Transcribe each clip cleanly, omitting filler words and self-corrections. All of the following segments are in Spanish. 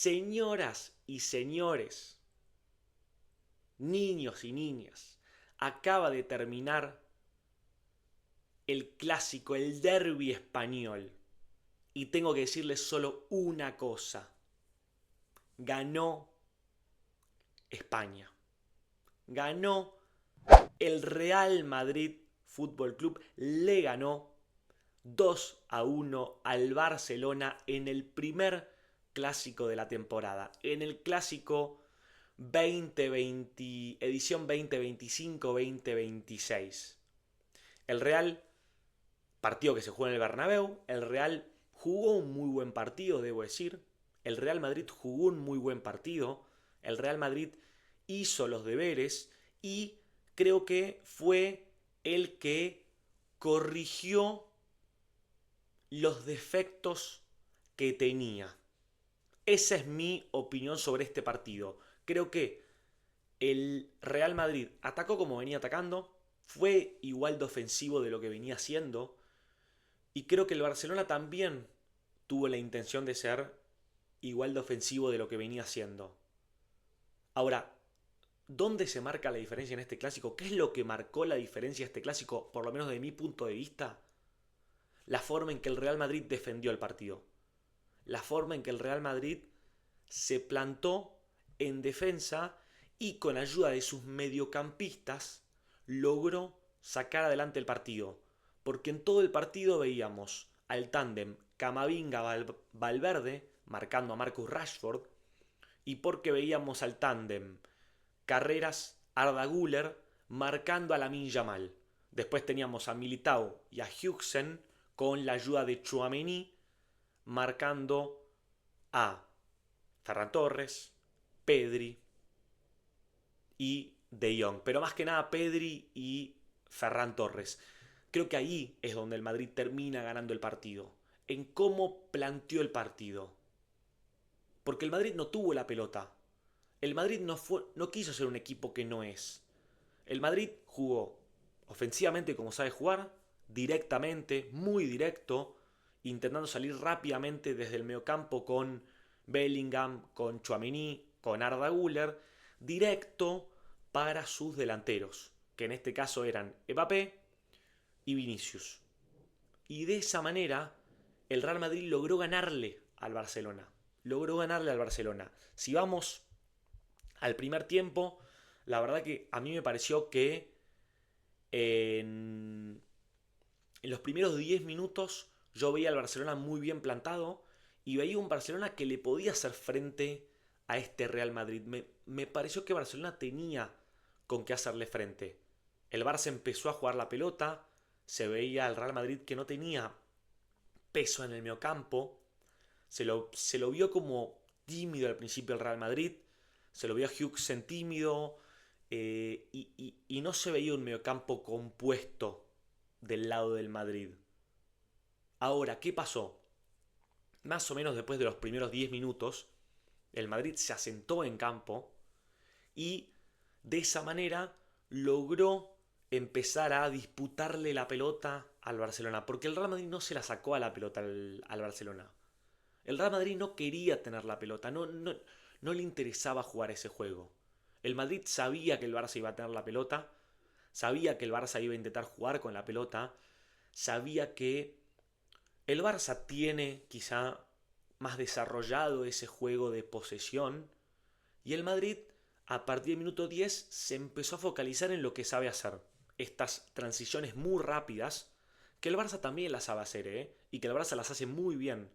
Señoras y señores, niños y niñas, acaba de terminar el clásico, el derbi español. Y tengo que decirles solo una cosa. Ganó España. Ganó el Real Madrid Fútbol Club. Le ganó 2-1 al Barcelona en el primer clásico de la temporada. En el clásico 2020, edición 2025-2026. El Real, partido que se jugó en el Bernabéu, el Real jugó un muy buen partido, debo decir. El Real Madrid jugó un muy buen partido. El Real Madrid hizo los deberes y creo que fue el que corrigió los defectos que tenía. Esa es mi opinión sobre este partido. Creo que el Real Madrid atacó como venía atacando, fue igual de ofensivo de lo que venía haciendo, y creo que el Barcelona también tuvo la intención de ser igual de ofensivo de lo que venía haciendo. Ahora, ¿dónde se marca la diferencia en este clásico? ¿Qué es lo que marcó la diferencia en este clásico, por lo menos de mi punto de vista? La forma en que el Real Madrid defendió el partido. La forma en que el Real Madrid se plantó en defensa y con ayuda de sus mediocampistas logró sacar adelante el partido. Porque en todo el partido veíamos al tándem Camavinga-Valverde marcando a Marcus Rashford, y porque veíamos al tándem Carreras-Arda Güler marcando a Lamine Yamal. Después teníamos a Militao y a Huijsen con la ayuda de Tchouaméni marcando a Ferran Torres, Pedri y De Jong. Pero más que nada Pedri y Ferran Torres. Creo que ahí es donde el Madrid termina ganando el partido. En cómo planteó el partido. Porque el Madrid no tuvo la pelota. El Madrid no quiso ser un equipo que no es. El Madrid jugó ofensivamente como sabe jugar, directamente, muy directo, intentando salir rápidamente desde el mediocampo con Bellingham, con Tchouaméni, con Arda Güler, directo para sus delanteros, que en este caso eran Mbappé y Vinicius. Y de esa manera el Real Madrid logró ganarle al Barcelona. Logró ganarle al Barcelona. Si vamos al primer tiempo, la verdad que a mí me pareció que en los primeros 10 minutos yo veía al Barcelona muy bien plantado y veía un Barcelona que le podía hacer frente a este Real Madrid. Me pareció que Barcelona tenía con qué hacerle frente. El Barça empezó a jugar la pelota, se veía al Real Madrid que no tenía peso en el mediocampo, se lo vio como tímido al principio el Real Madrid, se lo vio a Huijsen tímido, y no se veía un mediocampo compuesto del lado del Madrid. Ahora, ¿qué pasó? Más o menos después de los primeros 10 minutos, el Madrid se asentó en campo y de esa manera logró empezar a disputarle la pelota al Barcelona, porque el Real Madrid no se la sacó a la pelota al Barcelona. El Real Madrid no quería tener la pelota, no le interesaba jugar ese juego. El Madrid sabía que el Barça iba a tener la pelota, sabía que el Barça iba a intentar jugar con la pelota, sabía que el Barça tiene quizá más desarrollado ese juego de posesión, y el Madrid a partir del minuto 10 se empezó a focalizar en lo que sabe hacer. Estas transiciones muy rápidas, que el Barça también las sabe hacer, y que el Barça las hace muy bien.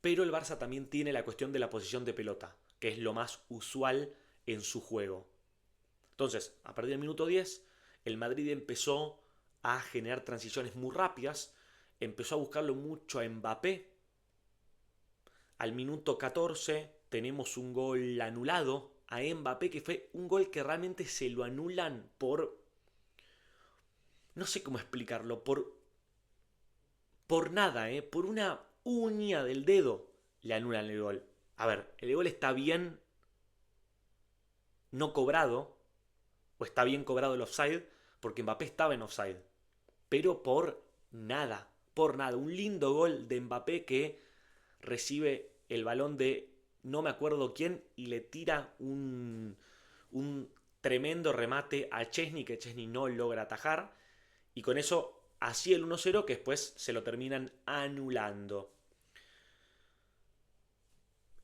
Pero el Barça también tiene la cuestión de la posición de pelota, que es lo más usual en su juego. Entonces, a partir del minuto 10, el Madrid empezó a generar transiciones muy rápidas, empezó a buscarlo mucho a Mbappé. Al minuto 14 tenemos un gol anulado a Mbappé, que fue un gol que realmente se lo anulan por... No sé cómo explicarlo, por nada, por una uña del dedo le anulan el gol. A ver, el gol está bien no cobrado, o está bien cobrado el offside, porque Mbappé estaba en offside. Pero por nada. Un lindo gol de Mbappé que recibe el balón de no me acuerdo quién, y le tira un tremendo remate a Chesney, que Chesney no logra atajar, y con eso así el 1-0 que después se lo terminan anulando.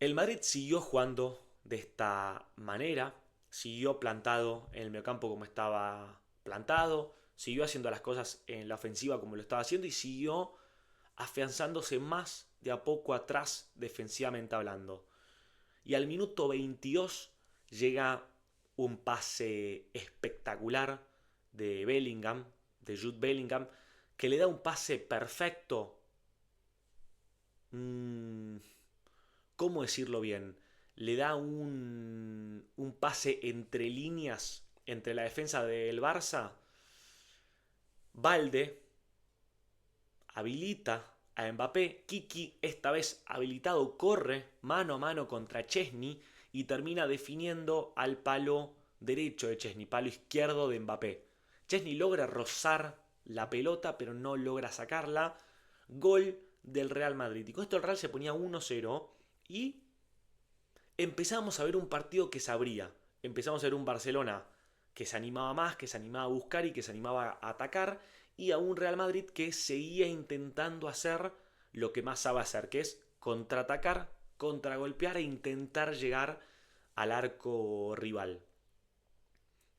El Madrid siguió jugando de esta manera, siguió plantado en el mediocampo como estaba plantado, siguió haciendo las cosas en la ofensiva como lo estaba haciendo y siguió afianzándose más de a poco atrás defensivamente hablando. Y al minuto 22 llega un pase espectacular de Bellingham, de Jude Bellingham, que le da un pase perfecto. ¿Cómo decirlo bien? Le da un pase entre líneas, entre la defensa del Barça. Valde habilita a Mbappé. Kiki, esta vez habilitado, corre mano a mano contra Chesney y termina definiendo al palo derecho de Chesney, palo izquierdo de Mbappé. Chesney logra rozar la pelota, pero no logra sacarla. Gol del Real Madrid. Y con esto el Real se ponía 1-0 y empezamos a ver un partido que se abría. Empezamos a ver un Barcelona que se animaba más, que se animaba a buscar y que se animaba a atacar, y a un Real Madrid que seguía intentando hacer lo que más sabe hacer, que es contraatacar, contragolpear e intentar llegar al arco rival.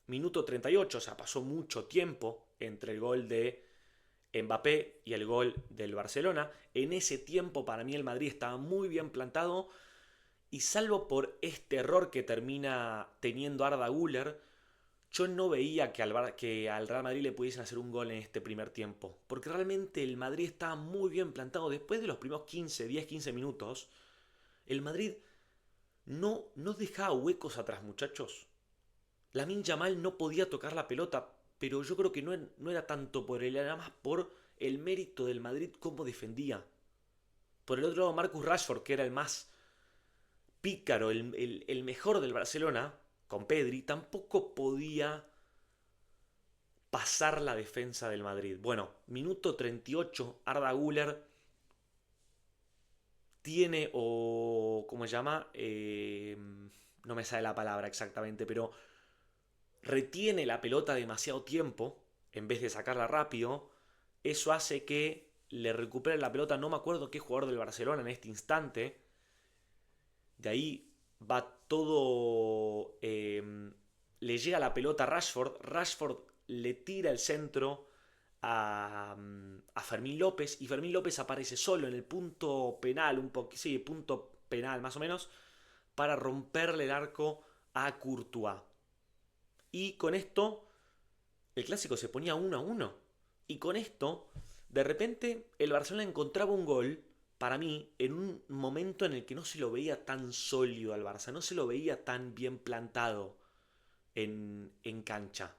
Minuto 38, o sea, pasó mucho tiempo entre el gol de Mbappé y el gol del Barcelona. En ese tiempo para mí el Madrid estaba muy bien plantado y salvo por este error que termina teniendo Arda Güler, yo no veía que al Real Madrid le pudiesen hacer un gol en este primer tiempo. Porque realmente el Madrid estaba muy bien plantado. Después de los primeros 10-15 minutos, el Madrid no dejaba huecos atrás, muchachos. Lamine Yamal no podía tocar la pelota, pero yo creo que no era tanto por él, era más por el mérito del Madrid cómo defendía. Por el otro lado, Marcus Rashford, que era el más pícaro, el mejor del Barcelona, con Pedri, tampoco podía pasar la defensa del Madrid. Bueno, minuto 38, Arda Güler tiene, o ¿cómo se llama? No me sale la palabra exactamente, pero retiene la pelota demasiado tiempo, en vez de sacarla rápido. Eso hace que le recupere la pelota, no me acuerdo qué jugador del Barcelona en este instante. De ahí va todo. Le llega la pelota a Rashford. Rashford le tira el centro a Fermín López. Y Fermín López aparece solo en el punto penal. Sí, punto penal más o menos. Para romperle el arco a Courtois. Y con esto el clásico se ponía 1-1. Y con esto, de repente, el Barcelona encontraba un gol, para mí, en un momento en el que no se lo veía tan sólido al Barça, no se lo veía tan bien plantado en cancha.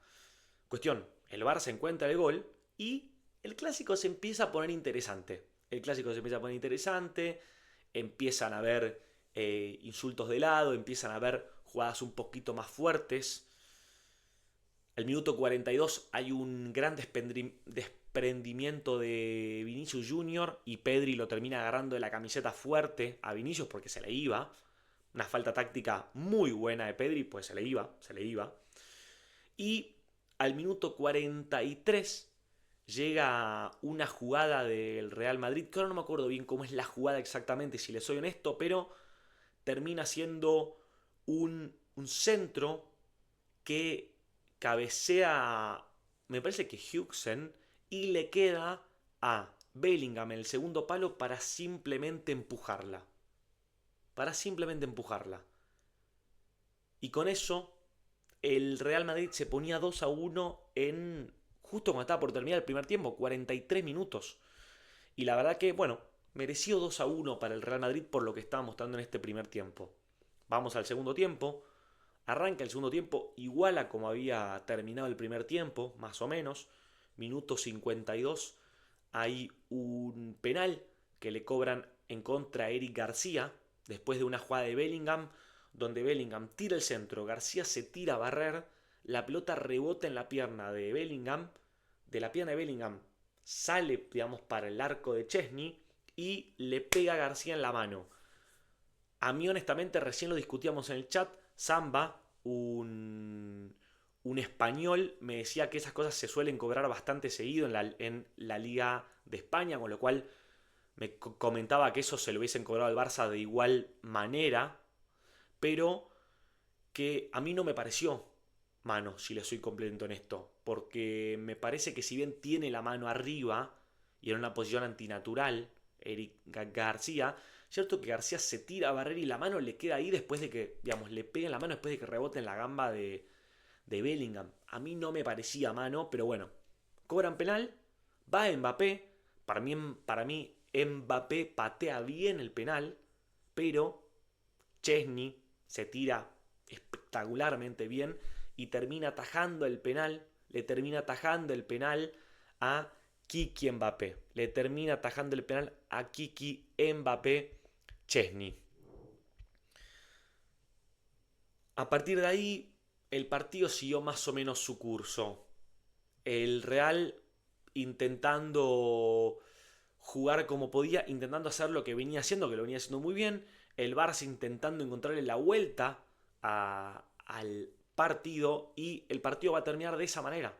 Cuestión, el Barça encuentra el gol y el clásico se empieza a poner interesante. El clásico se empieza a poner interesante, empiezan a haber insultos de lado, empiezan a haber jugadas un poquito más fuertes. El minuto 42 hay un gran desprendimiento de Vinicius Junior y Pedri lo termina agarrando de la camiseta fuerte a Vinicius porque se le iba. Una falta táctica muy buena de Pedri, pues se le iba. Y al minuto 43 llega una jugada del Real Madrid, que ahora no me acuerdo bien cómo es la jugada exactamente, si le soy honesto, pero termina siendo un centro que cabecea, me parece que Huxen, y le queda a Bellingham en el segundo palo para simplemente empujarla. Para simplemente empujarla. Y con eso, el Real Madrid se ponía 2-1 en justo cuando estaba por terminar el primer tiempo, 43 minutos. Y la verdad que, bueno, mereció 2-1 para el Real Madrid por lo que estaba mostrando en este primer tiempo. Vamos al segundo tiempo. Arranca el segundo tiempo igual a como había terminado el primer tiempo, más o menos. Minuto 52. Hay un penal que le cobran en contra a Eric García. Después de una jugada de Bellingham, donde Bellingham tira el centro. García se tira a barrer. La pelota rebota en la pierna de Bellingham. De la pierna de Bellingham sale, digamos, para el arco de Chesney. Y le pega a García en la mano. A mí honestamente recién lo discutíamos en el chat, Samba, un español, me decía que esas cosas se suelen cobrar bastante seguido en la Liga de España, con lo cual me comentaba que eso se lo hubiesen cobrado al Barça de igual manera, pero que a mí no me pareció mano, si le soy completo en esto, porque me parece que si bien tiene la mano arriba y en una posición antinatural, Eric García, cierto que García se tira a barrer y la mano le queda ahí después de que, digamos, le pega en la mano después de que rebote en la gamba de Bellingham. A mí no me parecía mano, pero bueno, cobran penal, va Mbappé, para mí Mbappé patea bien el penal, pero Chesney se tira espectacularmente bien y termina atajando el penal, le termina atajando el penal a Kiki Mbappé, le termina atajando el penal a Kiki Mbappé Chesney. A partir de ahí, el partido siguió más o menos su curso. El Real intentando jugar como podía, intentando hacer lo que venía haciendo, que lo venía haciendo muy bien. El Barça intentando encontrarle la vuelta al partido y el partido va a terminar de esa manera.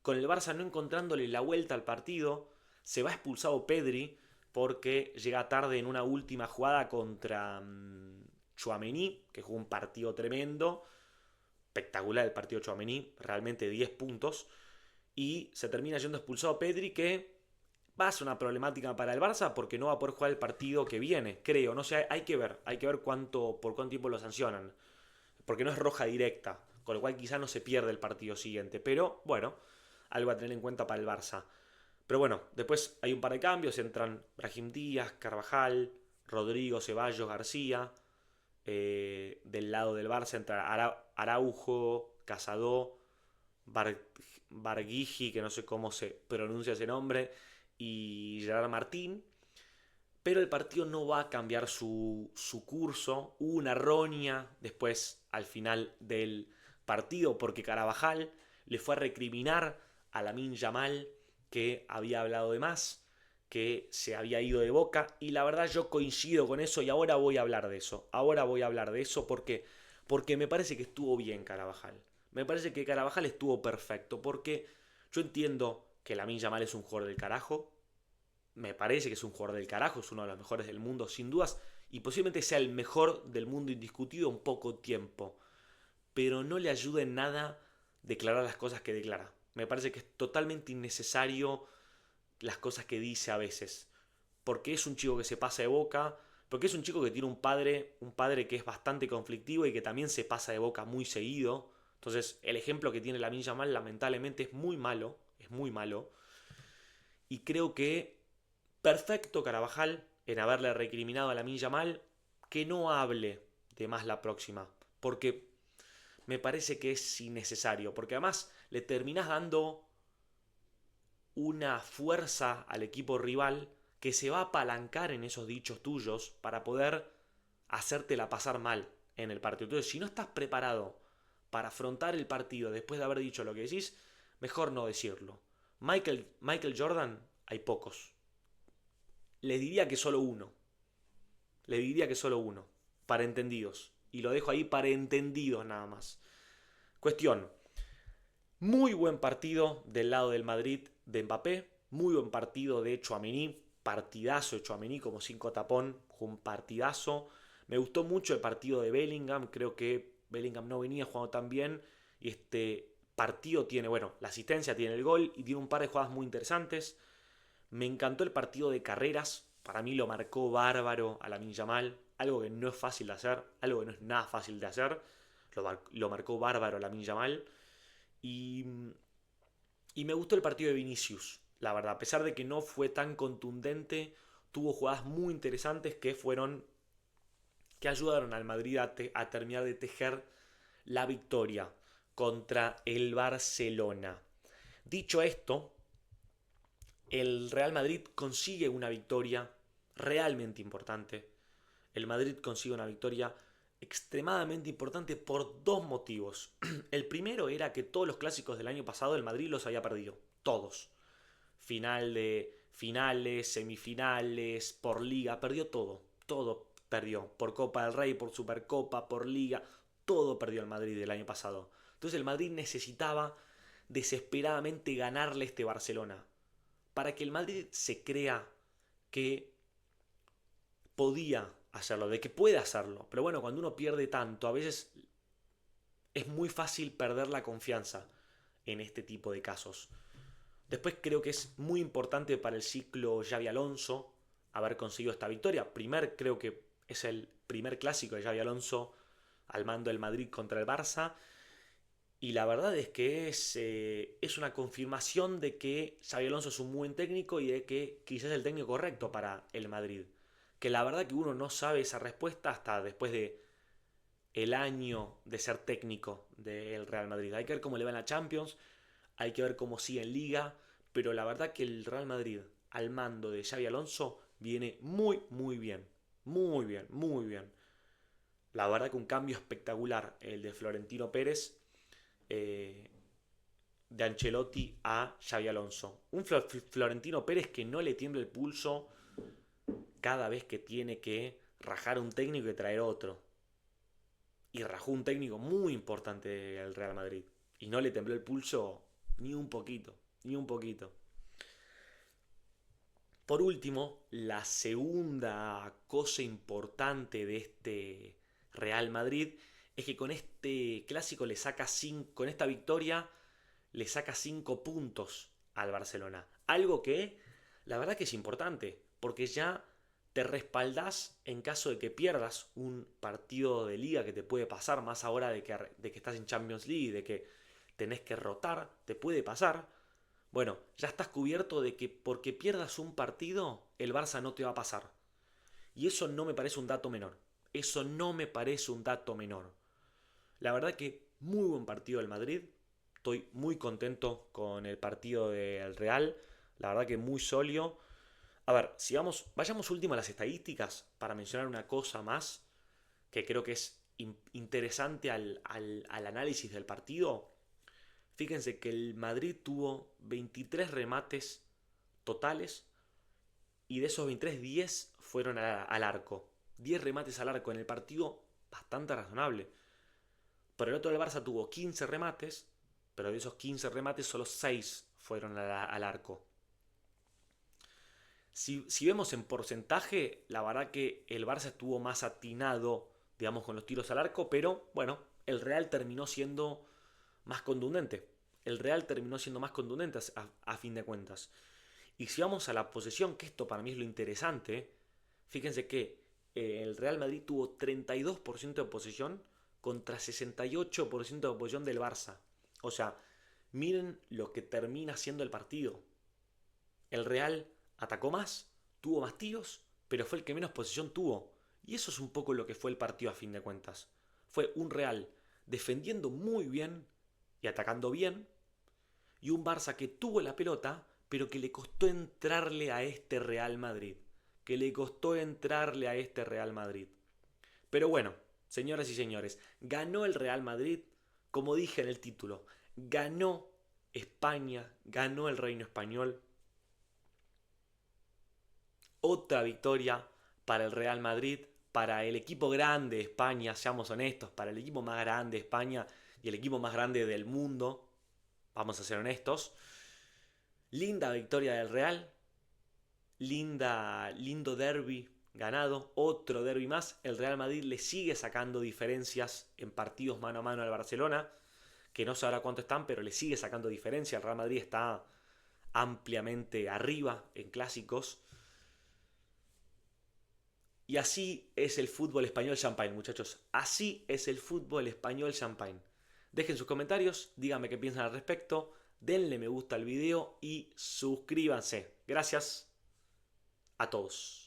Con el Barça no encontrándole la vuelta al partido, se va expulsado Pedri porque llega tarde en una última jugada contra Tchouaméni, que jugó un partido tremendo, espectacular el partido de Tchouaméni, realmente 10 puntos, y se termina yendo expulsado Pedri, que va a ser una problemática para el Barça porque no va a poder jugar el partido que viene, creo, no sé, hay que ver por cuánto tiempo lo sancionan, porque no es roja directa, con lo cual quizá no se pierde el partido siguiente, pero bueno, algo a tener en cuenta para el Barça. Pero bueno, después hay un par de cambios, entran Brahim Díaz, Carvajal, Rodrigo, Ceballos, García. Del lado del Barça entra Araujo, Casado, Bar Barguigi, que no sé cómo se pronuncia ese nombre, y Gerard Martín. Pero el partido no va a cambiar su curso. Hubo una roña después al final del partido porque Carvajal le fue a recriminar a Lamine Yamal que había hablado de más, que se había ido de Boca, y la verdad yo coincido con eso y ahora voy a hablar de eso. Ahora voy a hablar de eso porque me parece que estuvo bien Carvajal. Me parece que Carvajal estuvo perfecto porque yo entiendo que Lamine Yamal es un jugador del carajo, me parece que es un jugador del carajo, es uno de los mejores del mundo sin dudas, y posiblemente sea el mejor del mundo indiscutido en poco tiempo, pero no le ayuda en nada declarar las cosas que declara. Me parece que es totalmente innecesario las cosas que dice a veces, porque es un chico que se pasa de boca, porque es un chico que tiene un padre que es bastante conflictivo y que también se pasa de boca muy seguido. Entonces, el ejemplo que tiene Lamine Yamal lamentablemente es muy malo, y creo que perfecto Carvajal en haberle recriminado a Lamine Yamal que no hable de más la próxima, porque me parece que es innecesario, porque además le terminás dando una fuerza al equipo rival que se va a apalancar en esos dichos tuyos para poder hacértela pasar mal en el partido. Entonces, si no estás preparado para afrontar el partido después de haber dicho lo que decís, mejor no decirlo. Michael Jordan, hay pocos. Les diría que solo uno. Le diría que solo uno. Para entendidos. Y lo dejo ahí para entendidos nada más. Cuestión. Muy buen partido del lado del Madrid de Mbappé. Muy buen partido de Tchouaméni. Partidazo de Tchouaméni como 5 tapón. Un partidazo. Me gustó mucho el partido de Bellingham. Creo que Bellingham no venía jugando tan bien. Y este partido tiene, bueno, la asistencia, tiene el gol y tiene un par de jugadas muy interesantes. Me encantó el partido de carreras. Para mí lo marcó bárbaro a Lamine Yamal. Algo que no es fácil de hacer. Algo que no es nada fácil de hacer. Lo marcó bárbaro a Lamine Yamal. Y, y me gustó el partido de Vinicius. La verdad, a pesar de que no fue tan contundente, tuvo jugadas muy interesantes que ayudaron al Madrid a terminar de tejer la victoria contra el Barcelona. Dicho esto, el Real Madrid consigue una victoria realmente importante. El Madrid consigue una victoria extremadamente importante por dos motivos. El primero era que todos los clásicos del año pasado el Madrid los había perdido. Todos. Finales, semifinales, por liga, perdió todo. Todo. perdió. Por Copa del Rey, por Supercopa, por Liga. Todo perdió el Madrid el año pasado. Entonces el Madrid necesitaba desesperadamente ganarle este Barcelona. Para que el Madrid se crea que podía hacerlo, de que puede hacerlo. Pero bueno, cuando uno pierde tanto, a veces es muy fácil perder la confianza en este tipo de casos. Después creo que es muy importante para el ciclo Xabi Alonso haber conseguido esta victoria. Creo que es el primer clásico de Xabi Alonso al mando del Madrid contra el Barça. Y la verdad es que es una confirmación de que Xabi Alonso es un buen técnico y de que quizás es el técnico correcto para el Madrid. Que la verdad que uno no sabe esa respuesta hasta después de el año de ser técnico del Real Madrid. Hay que ver cómo le va en la Champions, hay que ver cómo sigue en Liga, pero la verdad que el Real Madrid al mando de Xabi Alonso viene muy, muy bien. Muy bien, muy bien. La verdad que un cambio espectacular el de Florentino Pérez, eh, de Ancelotti a Xabi Alonso. Un Florentino Pérez que no le tiembla el pulso cada vez que tiene que rajar un técnico y traer otro. Y rajó un técnico muy importante del Real Madrid. Y no le tembló el pulso ni un poquito, ni un poquito. Por último, la segunda cosa importante de este Real Madrid es que con este clásico con esta victoria le saca 5 puntos al Barcelona. Algo que la verdad que es importante, porque ya te respaldás en caso de que pierdas un partido de liga que te puede pasar, más ahora de que estás en Champions League, de que tenés que rotar, te puede pasar. Bueno, ya estás cubierto de que porque pierdas un partido, el Barça no te va a pasar. Y eso no me parece un dato menor. Eso no me parece un dato menor. La verdad que muy buen partido del Madrid. Estoy muy contento con el partido del Real. La verdad que muy sólido. A ver, si vayamos último a las estadísticas para mencionar una cosa más que creo que es interesante al análisis del partido. Fíjense que el Madrid tuvo 23 remates totales y de esos 23, 10 fueron al arco. 10 remates al arco en el partido, bastante razonable. Por el otro, el Barça tuvo 15 remates, pero de esos 15 remates solo 6 fueron al arco. Si vemos en porcentaje, la verdad que el Barça estuvo más atinado, digamos, con los tiros al arco, pero bueno, el Real terminó siendo más contundente. El Real terminó siendo más contundente a fin de cuentas. Y si vamos a la posesión, que esto para mí es lo interesante, fíjense que el Real Madrid tuvo 32% de posesión contra 68% de posesión del Barça. O sea, miren lo que termina siendo el partido. El Real atacó más, tuvo más tiros, pero fue el que menos posesión tuvo. Y eso es un poco lo que fue el partido a fin de cuentas. Fue un Real defendiendo muy bien y atacando bien, y un Barça que tuvo la pelota, pero que le costó entrarle a este Real Madrid. Que le costó entrarle a este Real Madrid. Pero bueno, señoras y señores, ganó el Real Madrid, como dije en el título, ganó España, ganó el Reino Español. Otra victoria para el Real Madrid, para el equipo grande de España, seamos honestos, para el equipo más grande de España y el equipo más grande del mundo, vamos a ser honestos. Linda victoria del Real, lindo derbi ganado, otro derbi más. El Real Madrid le sigue sacando diferencias en partidos mano a mano al Barcelona, que no sabrá cuánto están, pero le sigue sacando diferencias. El Real Madrid está ampliamente arriba en clásicos. Y así es el fútbol español champagne, muchachos. Así es el fútbol español champagne. Dejen sus comentarios, díganme qué piensan al respecto, denle me gusta al video y suscríbanse. Gracias a todos.